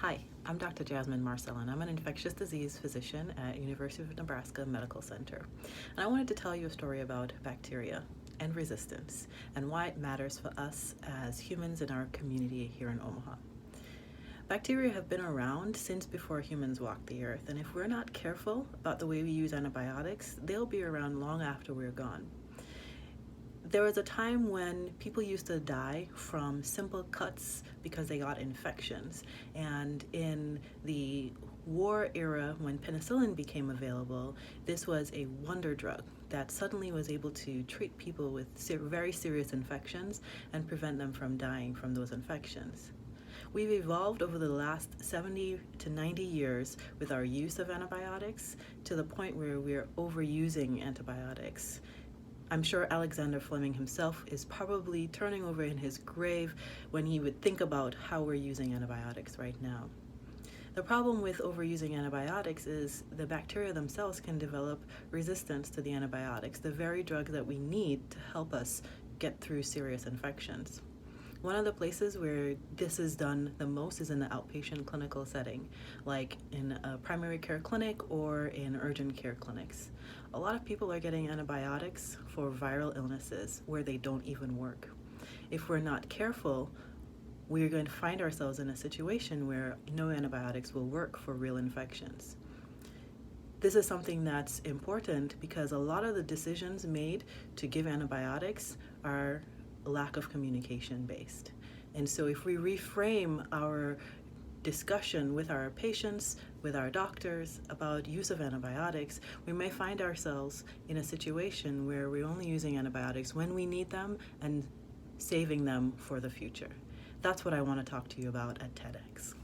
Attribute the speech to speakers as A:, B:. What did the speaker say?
A: Hi, I'm Dr. Jasmine Marcel, and I'm an infectious disease physician at University of Nebraska Medical Center. And I wanted to tell you a story about bacteria and resistance and why it matters for us as humans in our community here in Omaha. Bacteria have been around since before humans walked the earth, and if we're not careful about the way we use antibiotics, they'll be around long after we're gone. There was a time when people used to die from simple cuts because they got infections. And in the war era, when penicillin became available, this was a wonder drug that suddenly was able to treat people with very serious infections and prevent them from dying from those infections. We've evolved over the last 70 to 90 years with our use of antibiotics to the point where we're overusing antibiotics. I'm sure Alexander Fleming himself is probably turning over in his grave when he would think about how we're using antibiotics right now. The problem with overusing antibiotics is the bacteria themselves can develop resistance to the antibiotics, the very drug that we need to help us get through serious infections. One of the places where this is done the most is in the outpatient clinical setting, like in a primary care clinic or in urgent care clinics. A lot of people are getting antibiotics for viral illnesses where they don't even work. If we're not careful, we're going to find ourselves in a situation where no antibiotics will work for real infections. This is something that's important because a lot of the decisions made to give antibiotics are lack of communication based. And so if we reframe our discussion with our patients, with our doctors about use of antibiotics, we may find ourselves in a situation where we're only using antibiotics when we need them and saving them for the future. That's what I want to talk to you about at TEDx.